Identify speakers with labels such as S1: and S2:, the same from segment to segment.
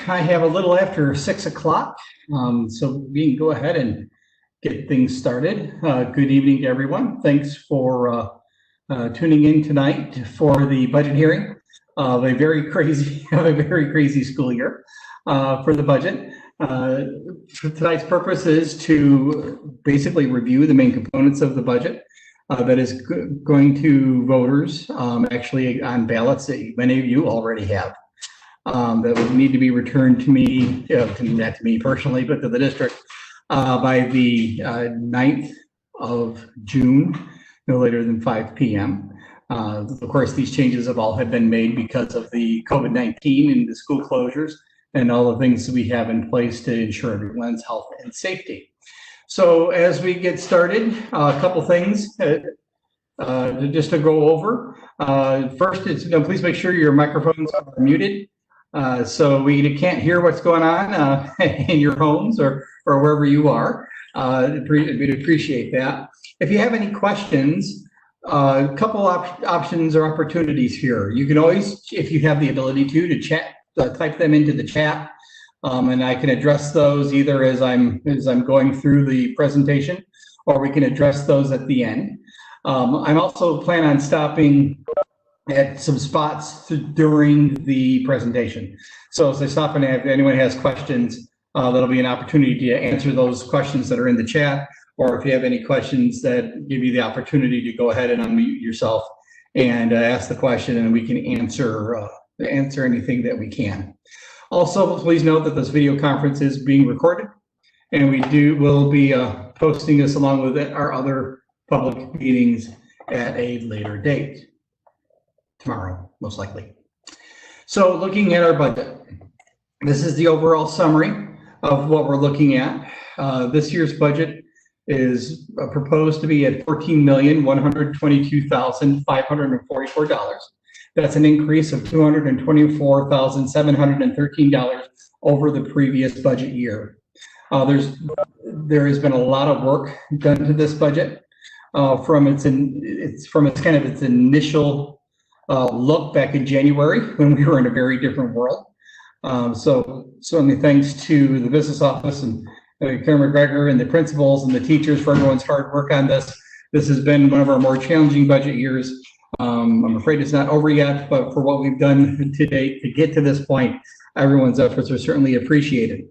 S1: I have a little after 6 o'clock, so we can go ahead and get things started. Good evening to everyone. Thanks for tuning in tonight for the budget hearing of a very crazy school year for the budget. Tonight's purpose is to basically review the main components of the budget that is going to voters, actually on ballots that many of you already have. That would need to be returned to me, not to me personally, but to the district by the 9th of June, no later than 5 p.m. Of course, these changes have been made because of the COVID-19 and the school closures and all the things that we have in place to ensure everyone's health and safety. So as we get started, a couple things just to go over. First is, please make sure your microphones are muted. So we can't hear what's going on in your homes or wherever you are. We'd appreciate that. If you have any questions, a couple options or opportunities here. You can always, if you have the ability to chat, type them into the chat, and I can address those either as I'm going through the presentation, or we can address those at the end. I'm also planning on stopping at some spots during the presentation. So as I stop and if anyone has questions, that'll be an opportunity to answer those questions that are in the chat, or if you have any questions that give you the opportunity to go ahead and unmute yourself and ask the question, and we can answer anything that we can. Also, please note that this video conference is being recorded, and will be posting this along with our other public meetings at a later date. Tomorrow, most likely. So looking at our budget, this is the overall summary of what we're looking at. This year's budget is proposed to be at $14,122,544. That's an increase of $224,713 over the previous budget year. There has been a lot of work done to this budget from its initial look back in January when we were in a very different world. So many thanks to the business office and Karen McGregor and the principals and the teachers for everyone's hard work on this. This has been one of our more challenging budget years. I'm afraid it's not over yet, but for what we've done to date to get to this point, everyone's efforts are certainly appreciated.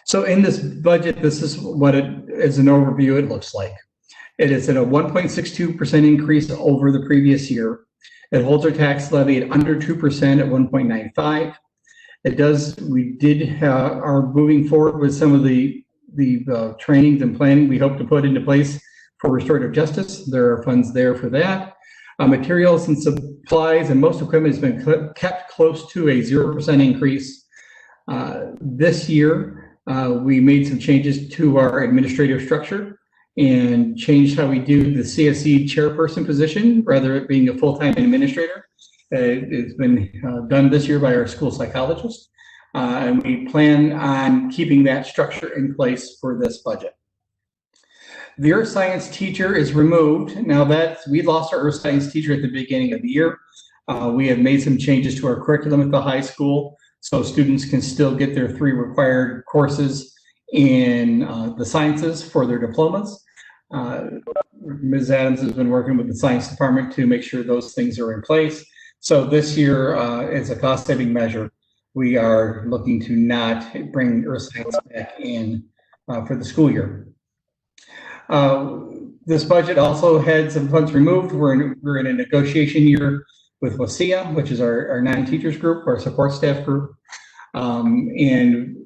S1: So in this budget, this is what as an overview it looks like. It is at a 1.62% increase over the previous year. It holds our tax levy at under 2% at 1.95. We are moving forward with some of the trainings and planning we hope to put into place for restorative justice. There are funds there for that. Materials and supplies and most equipment has been kept close to a 0% increase. This year, we made some changes to our administrative structure and changed how we do the CSE chairperson position, rather it being a full-time administrator. It's been done this year by our school psychologist, and we plan on keeping that structure in place for this budget. The earth science teacher is removed. Now we lost our earth science teacher at the beginning of the year. We have made some changes to our curriculum at the high school, so students can still get their 3 required courses in the sciences for their diplomas. Ms. Adams has been working with the science department to make sure those things are in place. So this year, as a cost-saving measure, we are looking to not bring earth science back in for the school year. This budget also had some funds removed. We're in a negotiation year with WASIA, which is our non-teachers group, our support staff group, and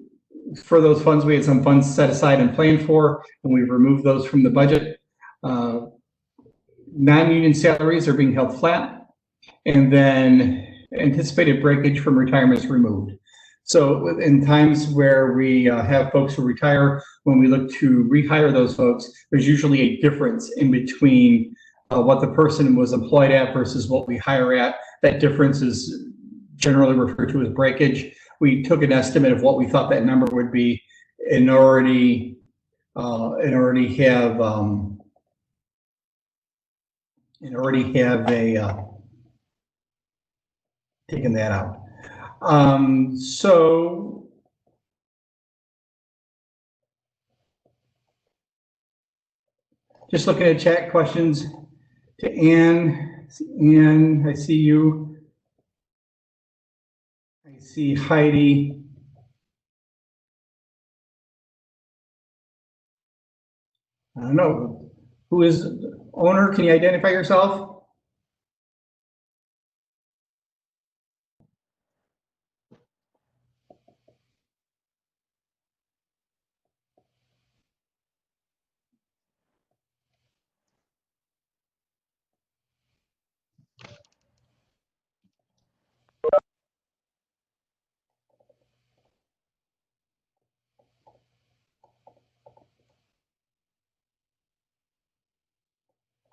S1: for those funds, we had some funds set aside and planned for, and we've removed those from the budget. Non-union salaries are being held flat, and then anticipated breakage from retirement is removed. So in times where we have folks who retire, when we look to rehire those folks, there's usually a difference in between what the person was employed at versus what we hire at. That difference is generally referred to as breakage. We took an estimate of what we thought that number would be and already have taken that out. So just looking at chat questions to Ann. Ann, I see you. I see Heidi. I don't know. Who is owner? Can you identify yourself?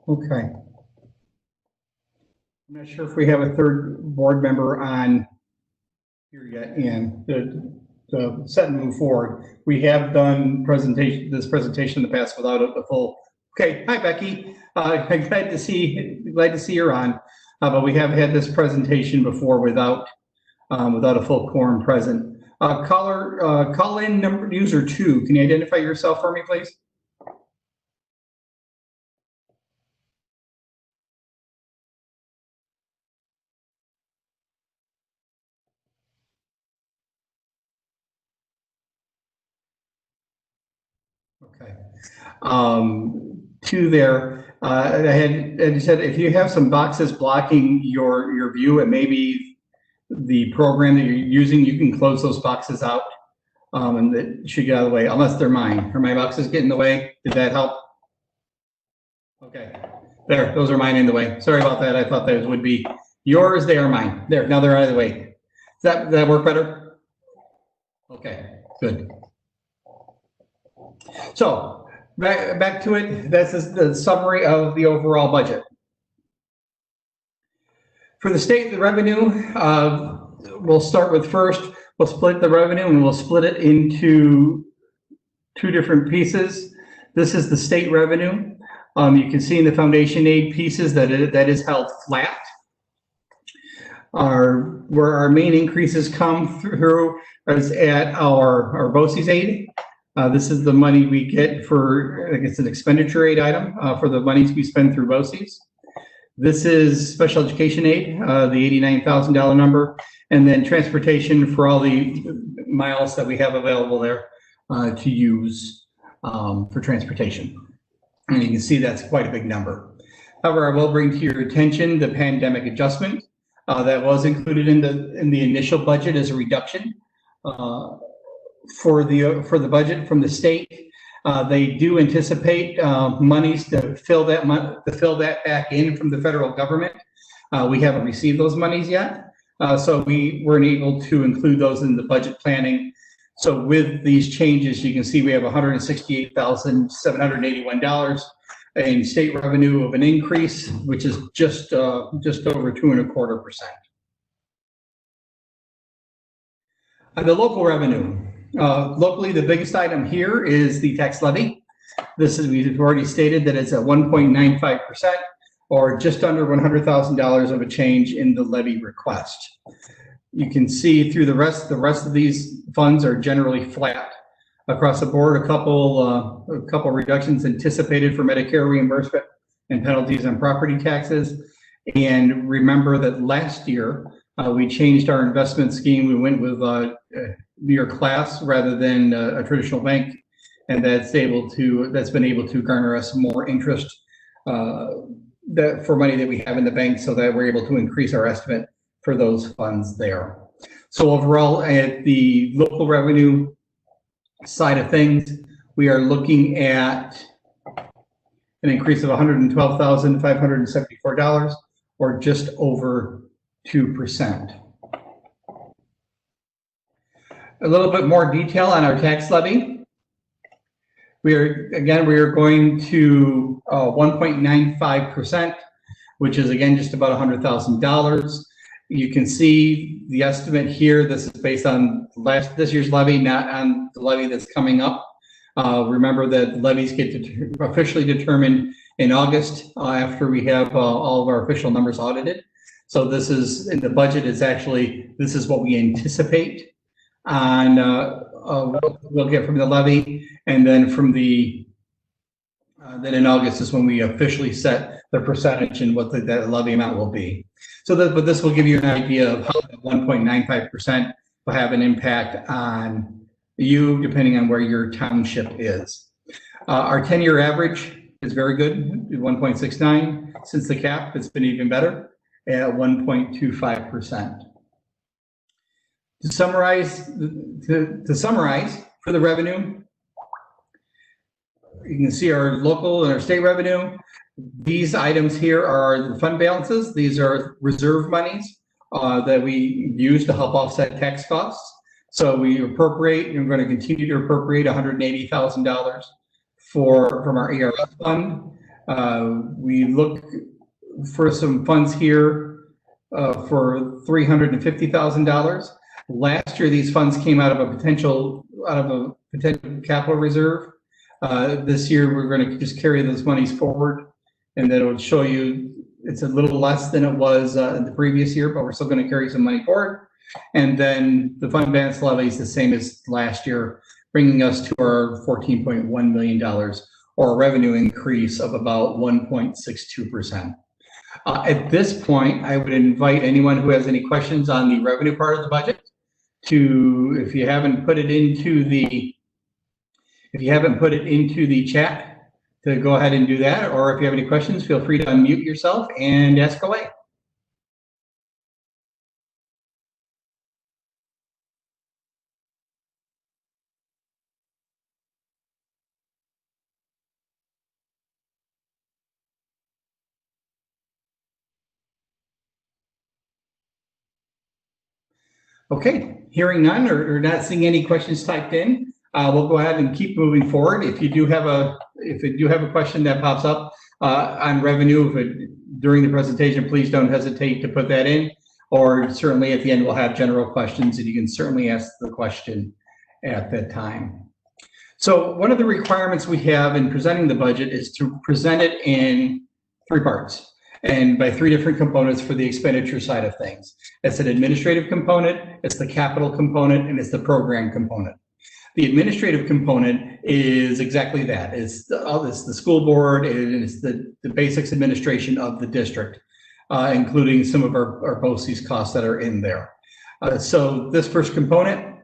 S1: Okay. I'm not sure if we have a third board member on here yet, Ann, to set and move forward. We have done this presentation in the past without a full. Okay, hi Becky. I'm glad to see you're on. But we have had this presentation before without a full quorum present. Call in number user 2. Can you identify yourself for me, please? Okay. Two there. I said if you have some boxes blocking your view, and maybe the program that you're using, you can close those boxes out, and it should get out of the way, unless they're mine. Are my boxes getting in the way? Did that help? Okay. There, those are mine in the way. Sorry about that. I thought those would be yours. They are mine. There, now they're out of the way. Does that work better? Okay, good. So back to it. This is the summary of the overall budget. For the state, the revenue, we'll start with first. We'll split the revenue and we'll split it into two different pieces. This is the state revenue. You can see in the foundation aid pieces that that is held flat. Where our main increases come through is at our BOCES aid. This is the money we get for, I guess, an expenditure aid item for the monies we spend through BOCES. This is special education aid, the $89,000 number, and then transportation for all the miles that we have available there to use for transportation. And you can see that's quite a big number. However, I will bring to your attention the pandemic adjustment that was included in the initial budget as a reduction for the budget from the state. They do anticipate monies to fill that back in from the federal government. We haven't received those monies yet, so we weren't able to include those in the budget planning. So with these changes, you can see we have $168,781 in state revenue of an increase, which is just over 2.25%. The local revenue. Locally, the biggest item here is the tax levy. We've already stated that it's at 1.95%, or just under $100,000 of a change in the levy request. You can see through the rest of these funds are generally flat across the board. A couple reductions anticipated for Medicare reimbursement and penalties on property taxes. And remember that last year we changed our investment scheme. We went with New York Class rather than a traditional bank, and that's been able to garner us more interest for money that we have in the bank, so that we're able to increase our estimate for those funds there. So overall, at the local revenue side of things, we are looking at an increase of $112,574, or just over 2%. A little bit more detail on our tax levy. We are going to 1.95%, which is again just about $100,000. You can see the estimate here. This is based on this year's levy, not on the levy that's coming up. Remember that levies get officially determined in August after we have all of our official numbers audited. So this is in the budget. This is what we anticipate on we'll get from the levy, and then from the Then in August is when we officially set the percentage and what that levy amount will be. So but this will give you an idea of how 1.95% will have an impact on you depending on where your township is. Our 10-year average is very good, 1.69. Since the cap, it's been even better at 1.25%. To summarize for the revenue, you can see our local and our state revenue. These items here are the fund balances. These are reserve monies that we use to help offset tax costs. So we appropriate, and we're going to continue to appropriate $180,000 from our ERS fund. We look for some funds here for $350,000. Last year, these funds came out of a potential capital reserve. This year, we're going to just carry those monies forward, and that will show you it's a little less than it was in the previous year, but we're still going to carry some money forward. And then the fund balance levy is the same as last year, bringing us to our $14.1 million, or a revenue increase of about 1.62%. At this point, I would invite anyone who has any questions on the revenue part of the budget to, if you haven't put it into the chat, to go ahead and do that. Or if you have any questions, feel free to unmute yourself and ask away. Okay, hearing none or not seeing any questions typed in, we'll go ahead and keep moving forward. If you do have a question that pops up on revenue during the presentation, please don't hesitate to put that in. Or certainly at the end, we'll have general questions, and you can certainly ask the question at that time. So one of the requirements we have in presenting the budget is to present it in 3 parts, and by 3 different components for the expenditure side of things. It's an administrative component, it's the capital component, and it's the program component. The administrative component is exactly that. It's the school board, and it's the basics administration of the district, including some of our BOCES costs that are in there. So this first component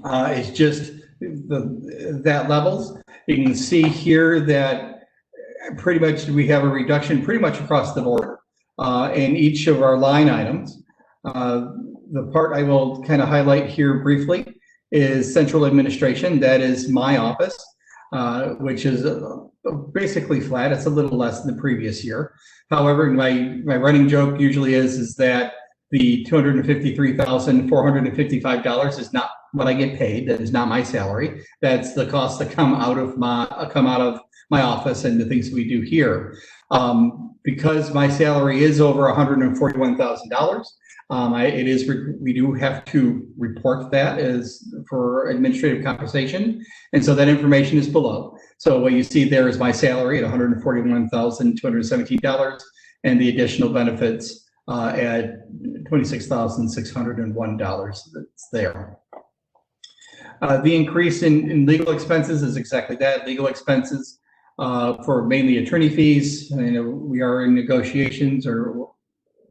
S1: is just that levels. You can see here that pretty much we have a reduction pretty much across the board in each of our line items. The part I will kind of highlight here briefly is central administration. That is my office, which is basically flat. It's a little less than the previous year. However, my running joke usually is that the $253,455 is not what I get paid. That is not my salary. That's the costs that come out of my office and the things we do here. Because my salary is over $141,000, we do have to report that as for administrative compensation, and so that information is below. So what you see there is my salary at $141,217, and the additional benefits at $26,601. That's there. The increase in legal expenses is exactly that. Legal expenses for mainly attorney fees. We are in negotiations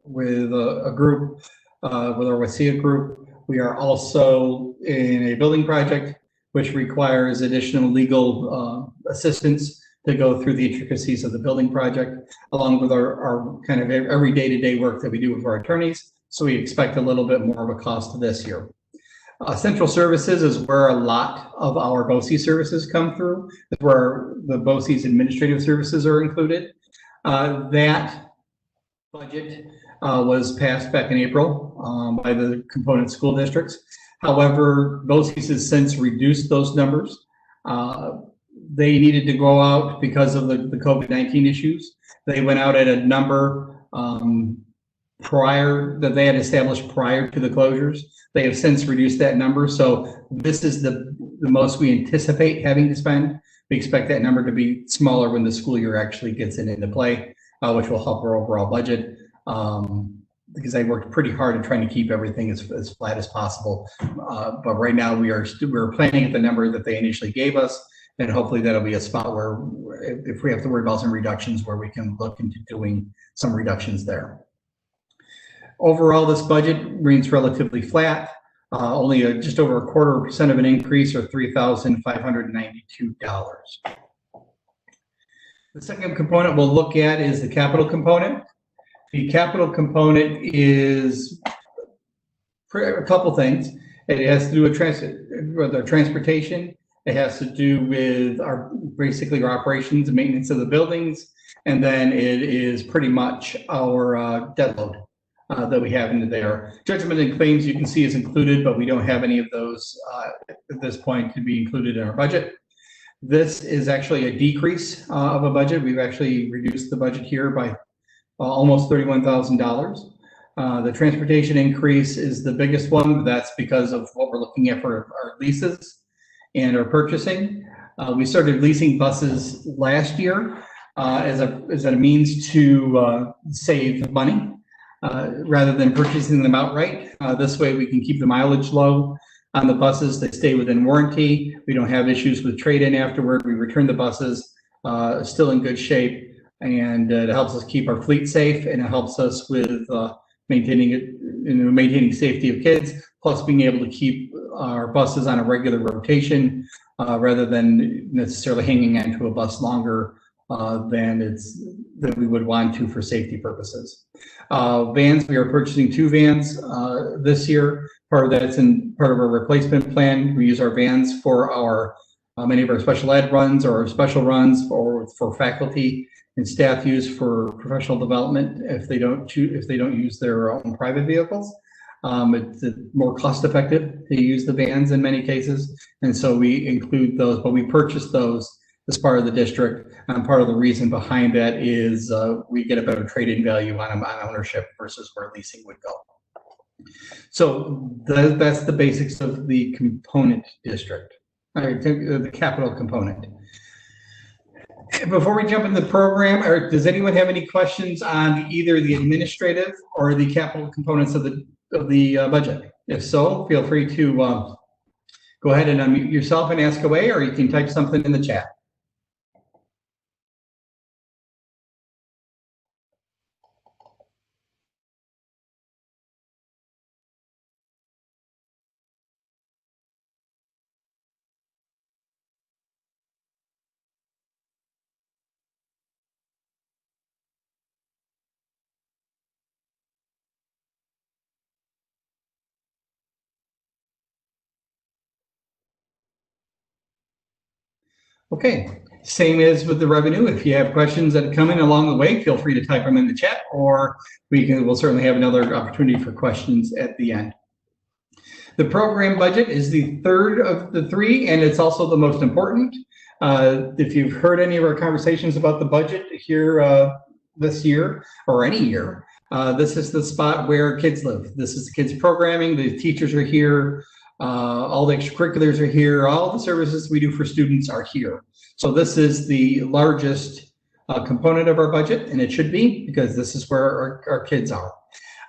S1: with a group, with our Wasea group. We are also in a building project, which requires additional legal assistance to go through the intricacies of the building project, along with our kind of every day-to-day work that we do with our attorneys. So we expect a little bit more of a cost this year. Central services is where a lot of our BOCES services come through. That's where the BOCES administrative services are included. That budget was passed back in April by the component school districts. However, BOCES has since reduced those numbers. They needed to go out because of the COVID-19 issues. They went out at a number that they had established prior to the closures. They have since reduced that number. So this is the most we anticipate having to spend. We expect that number to be smaller when the school year actually gets into play, which will help our overall budget. Because they worked pretty hard at trying to keep everything as flat as possible. But right now we're planning at the number that they initially gave us, And hopefully that'll be a spot where if we have to worry about some reductions, where we can look into doing some reductions there. Overall, this budget remains relatively flat, only just over 0.25% of an increase, or $3,592. The second component we'll look at is the capital component. The capital component is a couple things. It has to do with our transportation. It has to do with basically our operations and maintenance of the buildings. And then it is pretty much our debt load that we have into there. Judgment and claims, you can see, is included, but we don't have any of those at this point to be included in our budget. This is actually a decrease of a budget. We've actually reduced the budget here by almost $31,000. The transportation increase is the biggest one. That's because of what we're looking at for our leases and our purchasing. We started leasing buses last year as a means to save money rather than purchasing them outright. This way we can keep the mileage low on the buses. They stay within warranty. We don't have issues with trade-in afterward. We return the buses still in good shape, and it helps us keep our fleet safe, and it helps us with maintaining safety of kids, plus being able to keep our buses on a regular rotation rather than necessarily hanging onto a bus longer than we would want to for safety purposes. Vans, we are purchasing 2 vans this year. Part of that's in part of our replacement plan. We use our vans for our many of our special ed runs or special runs, or for faculty and staff use for professional development if they don't use their own private vehicles. It's more cost effective to use the vans in many cases, and so we include those, but we purchase those as part of the district. And part of the reason behind that is we get a better trade-in value on ownership versus where leasing would go. So that's the basics of the component district, the capital component. Before we jump into the program, does anyone have any questions on either the administrative or the capital components of the budget? If so, feel free to go ahead and unmute yourself and ask away, or you can type something in the chat. Okay, same as with the revenue. If you have questions that come in along the way, feel free to type them in the chat, or we'll certainly have another opportunity for questions at the end. The program budget is the third of the 3, and it's also the most important. If you've heard any of our conversations about the budget here this year or any year, this is the spot where kids live. This is the kids programming. The teachers are here. All the extracurriculars are here. All the services we do for students are here. So this is the largest component of our budget, and it should be, because this is where our kids are.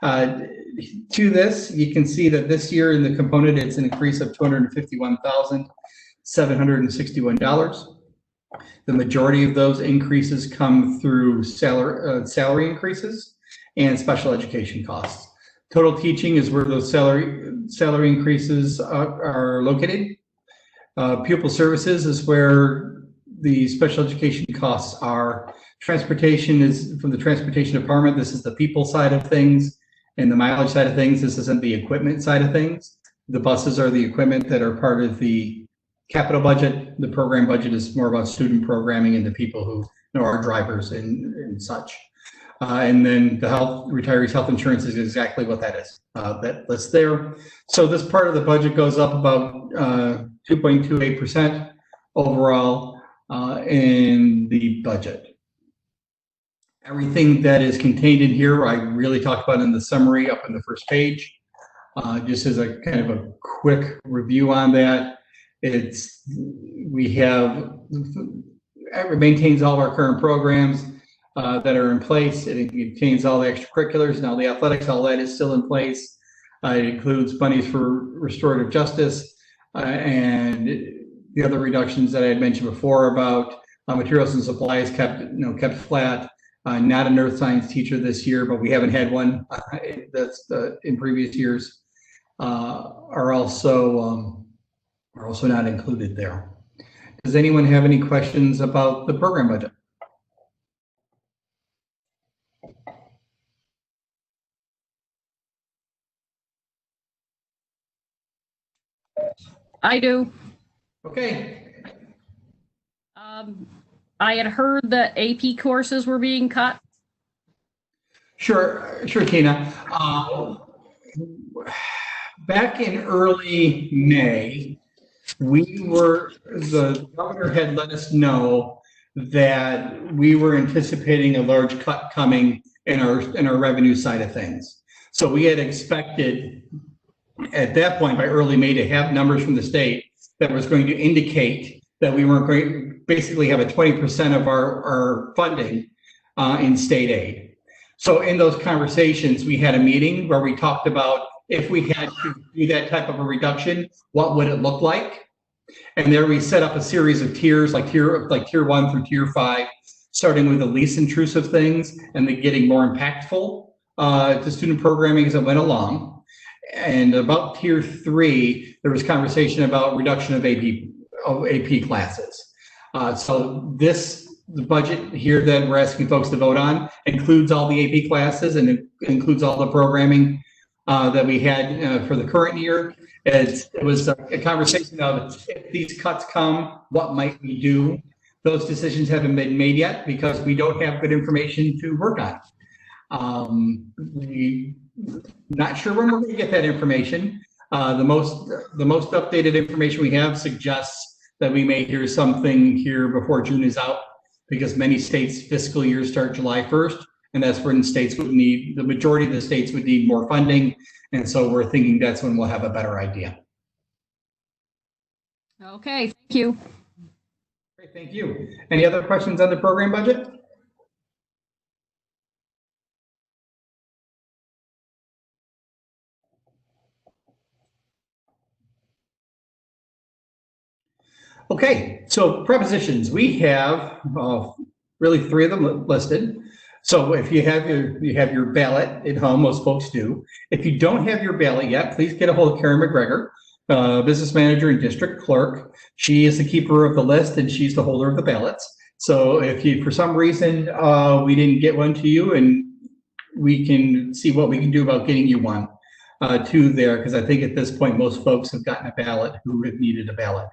S1: To this, you can see that this year in the component, it's an increase of $251,761. The majority of those increases come through salary increases and special education costs. Total teaching is where those salary increases are located. Pupil services is where the special education costs are. Transportation is from the transportation department. This is the people side of things, and the mileage side of things. This isn't the equipment side of things. The buses are the equipment that are part of the capital budget. The program budget is more about student programming and the people who are drivers and such. And then the retirees health insurance is exactly what that is. That's there. So this part of the budget goes up about 2.28% overall in the budget. Everything that is contained in here, I really talked about in the summary up on the first page. Just as a kind of a quick review on that, it maintains all of our current programs that are in place. It contains all the extracurriculars. Now the athletics, all that is still in place. It includes monies for restorative justice and the other reductions that I had mentioned before about materials and supplies kept flat. Not an earth science teacher this year, but we haven't had one that's in previous years. Are also not included there. Does anyone have any questions about the program budget?
S2: I do.
S1: Okay.
S2: I had heard that AP courses were being cut.
S1: Sure, Tina. Back in early May, the governor had let us know that we were anticipating a large cut coming in our revenue side of things. So we had expected at that point by early May to have numbers from the state that was going to indicate that we weren't going to basically have a 20% of our funding in state aid. So in those conversations, we had a meeting where we talked about if we had to do that type of a reduction, what would it look like? And there we set up a series of tiers, like tier 1 through tier 5, starting with the least intrusive things and then getting more impactful to student programming as it went along. And about tier 3, there was conversation about reduction of AP classes. So the budget here that we're asking folks to vote on includes all the AP classes and it includes all the programming that we had for the current year. It was a conversation of if these cuts come, what might we do? Those decisions haven't been made yet because we don't have good information to work on. We're not sure when we're going to get that information. The most updated information we have suggests that we may hear something here before June is out, because many states' fiscal years start July 1st, and that's when the majority of the states would need more funding. And so we're thinking that's when we'll have a better idea.
S2: Okay, thank you.
S1: Great, thank you. Any other questions on the program budget? Okay, so prepositions, we have really 3 of them listed. So if you have your ballot at home, most folks do. If you don't have your ballot yet, please get a hold of Karen McGregor, business manager and district clerk. She is the keeper of the list and she's the holder of the ballots. So if you, for some reason, we didn't get one to you, and we can see what we can do about getting you one to there, because I think at this point, most folks have gotten a ballot who have needed a ballot.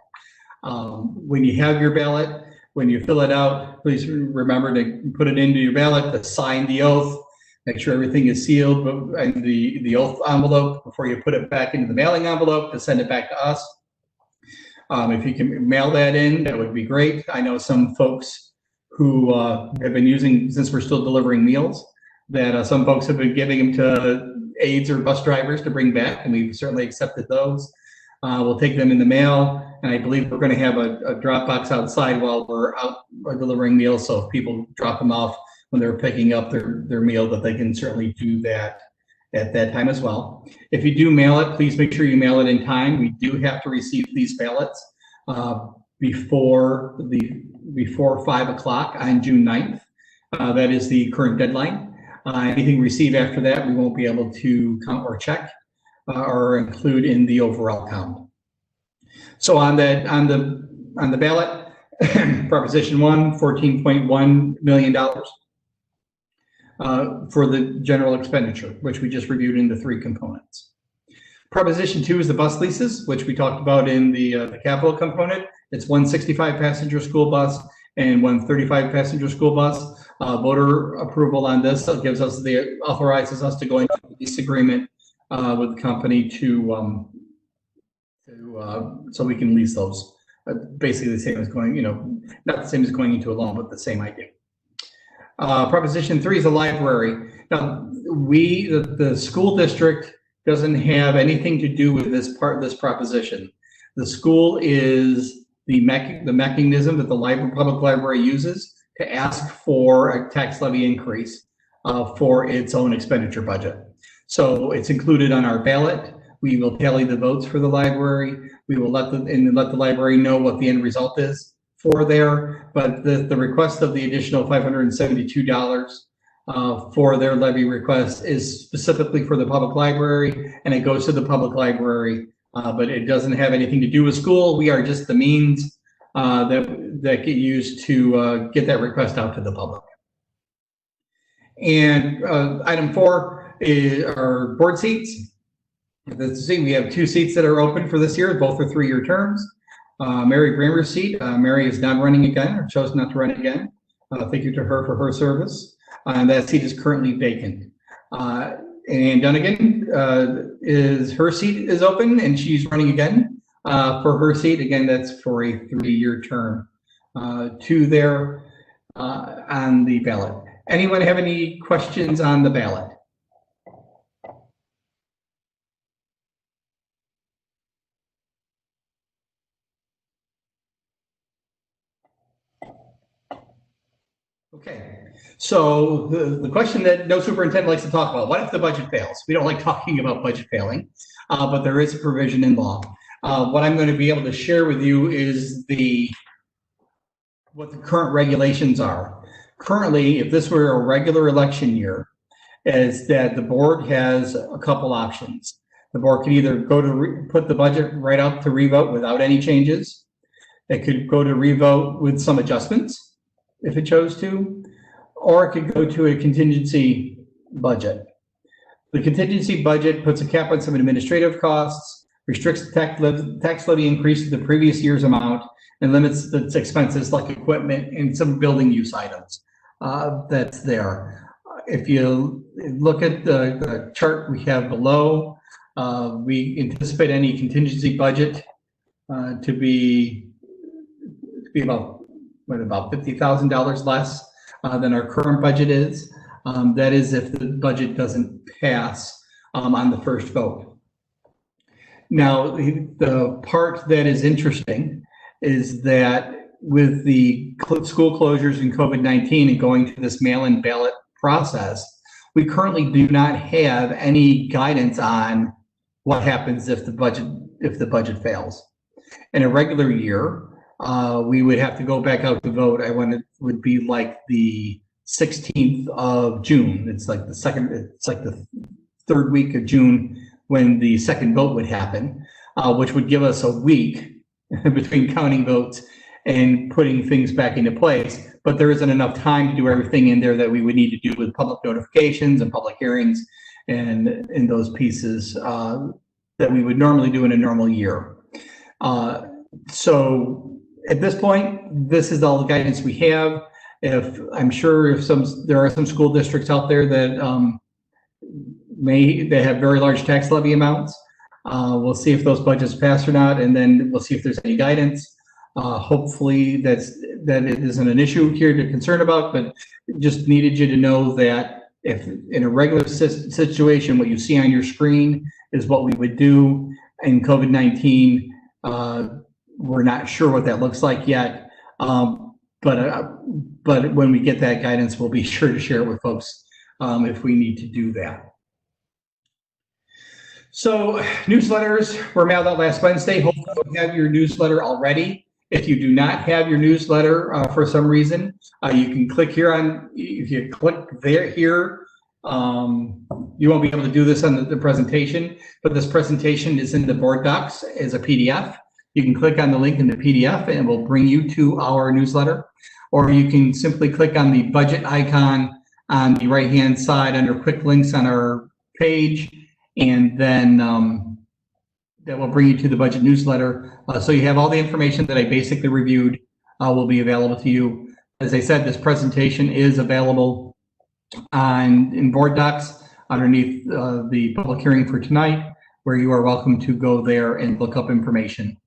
S1: When you have your ballot, when you fill it out, please remember to put it into your ballot, to sign the oath, make sure everything is sealed and the oath envelope before you put it back into the mailing envelope to send it back to us. If you can mail that in, that would be great. I know some folks who have been using, since we're still delivering meals, that some folks have been giving them to aides or bus drivers to bring back, and we've certainly accepted those. We'll take them in the mail, and I believe we're going to have a drop box outside while we're out delivering meals. So if people drop them off when they're picking up their meal, that they can certainly do that at that time as well. If you do mail it, please make sure you mail it in time. We do have to receive these ballots before 5 o'clock on June 9th. That is the current deadline. Anything received after that, we won't be able to count or check or include in the overall count. So on the ballot, Proposition 1, $14.1 million for the general expenditure, which we just reviewed into 3 components. Proposition 2 is the bus leases, which we talked about in the capital component. It's 1 65-passenger school bus and 1 35-passenger school bus. Voter approval on this authorizes us to go into a lease agreement with the company so we can lease those. Basically the same as going, not the same as going into a loan, but the same idea. Proposition 3 is the library. Now, the school district doesn't have anything to do with this proposition. The school is the mechanism that the public library uses to ask for a tax levy increase for its own expenditure budget. So it's included on our ballot. We will tally the votes for the library. We will let the library know what the end result is for there. But the request of the additional $572 for their levy request is specifically for the public library, and it goes to the public library, but it doesn't have anything to do with school. We are just the means that get used to get that request out to the public. And item 4 is our board seats. Let's see, we have 2 seats that are open for this year. Both are 3-year terms. Mary Grammer's seat. Mary is not running again, or chose not to run again. Thank you to her for her service. And that seat is currently vacant. Ann Dunnigan her seat is open, and she's running again for her seat. Again, that's for a 3-year term. 2 there on the ballot. Anyone have any questions on the ballot? Okay, so the question that no superintendent likes to talk about, what if the budget fails? We don't like talking about budget failing, but there is a provision in law. What I'm going to be able to share with you is what the current regulations are. Currently, if this were a regular election year, is that the board has a couple options. The board could either go to put the budget right out to revote without any changes. It could go to revote with some adjustments if it chose to, or it could go to a contingency budget. The contingency budget puts a cap on some administrative costs, restricts the tax levy increase to the previous year's amount, and limits its expenses like equipment and some building use items that's there. If you look at the chart we have below, we anticipate any contingency budget to be about $50,000 less than our current budget is. That is if the budget doesn't pass on the first vote. Now, the part that is interesting is that with the school closures and COVID-19 and going to this mail-in ballot process, we currently do not have any guidance on what happens if the budget fails. In a regular year, we would have to go back out to vote. It would be like the 16th of June. It's like the 3rd week of June when the second vote would happen, which would give us a week between counting votes and putting things back into place. But there isn't enough time to do everything in there that we would need to do with public notifications and public hearings and in those pieces that we would normally do in a normal year. So at this point, this is all the guidance we have. I'm sure there are some school districts out there that they have very large tax levy amounts. We'll see if those budgets pass or not, and then we'll see if there's any guidance. Hopefully that it isn't an issue here to concern about, but just needed you to know that if in a regular situation, what you see on your screen is what we would do. In COVID-19, we're not sure what that looks like yet, but when we get that guidance, we'll be sure to share it with folks if we need to do that. So newsletters were mailed out last Wednesday. Hopefully you have your newsletter already. If you do not have your newsletter for some reason, you can click here if you click here, you won't be able to do this on the presentation, but this presentation is in the board docs as a PDF. You can click on the link in the PDF and it will bring you to our newsletter, or you can simply click on the budget icon on the right-hand side under quick links on our page, and then that will bring you to the budget newsletter. So you have all the information that I basically reviewed will be available to you. As I said, this presentation is available in board docs underneath the public hearing for tonight, where you are welcome to go there and look up information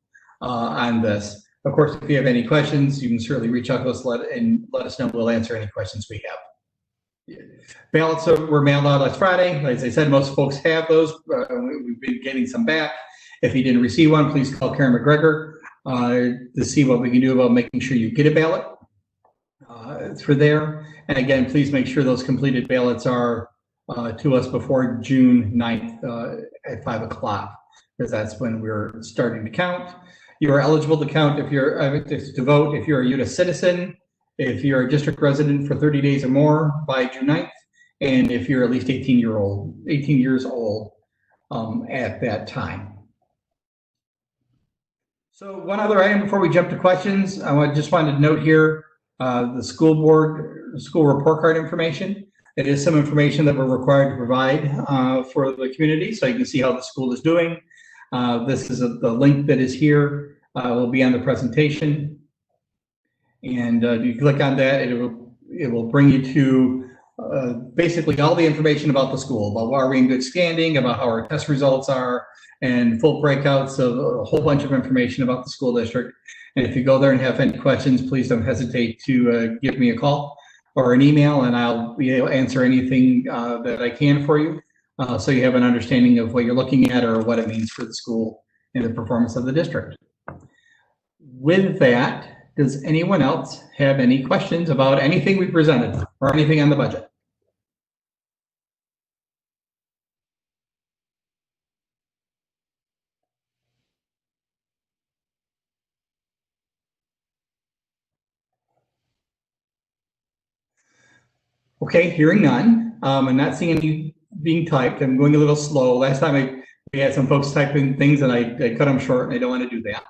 S1: on this. Of course, if you have any questions, you can certainly reach out to us and let us know. We'll answer any questions we have. Ballots were mailed out last Friday. As I said, most folks have those. We've been getting some back. If you didn't receive one, please call Karen McGregor to see what we can do about making sure you get a ballot for there. And again, please make sure those completed ballots are to us before June 9th at 5 o'clock. because that's when we're starting to count. You are eligible to count if you're to vote if you're a U.S. citizen, if you're a district resident for 30 days or more by June 9th, and if you're at least 18 years old at that time. So one other item before we jump to questions, I just wanted to note here the school report card information. It is some information that we're required to provide for the community, so you can see how the school is doing. This is the link that is here. Will be on the presentation, and you click on that, it will bring you to basically all the information about the school, about why we're in good standing, about how our test results are, and full breakouts of a whole bunch of information about the school district. And if you go there and have any questions, please don't hesitate to give me a call or an email, and I'll be able to answer anything that I can for you, so you have an understanding of what you're looking at or what it means for the school and the performance of the district. With that, does anyone else have any questions about anything we presented or anything on the budget? Okay, hearing none. I'm not seeing any being typed. I'm going a little slow. Last time we had some folks typing things and I cut them short, and I don't want to do that.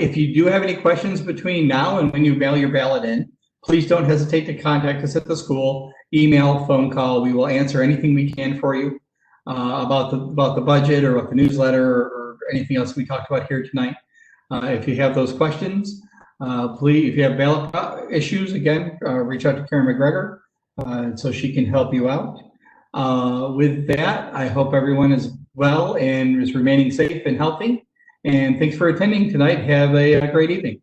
S1: If you do have any questions between now and when you mail your ballot in, please don't hesitate to contact us at the school, email, phone call. We will answer anything we can for you about the budget or about the newsletter or anything else we talked about here tonight. If you have those questions, please, if you have ballot issues, again, reach out to Karen McGregor so she can help you out. With that, I hope everyone is well and is remaining safe and healthy. And thanks for attending tonight. Have a great evening.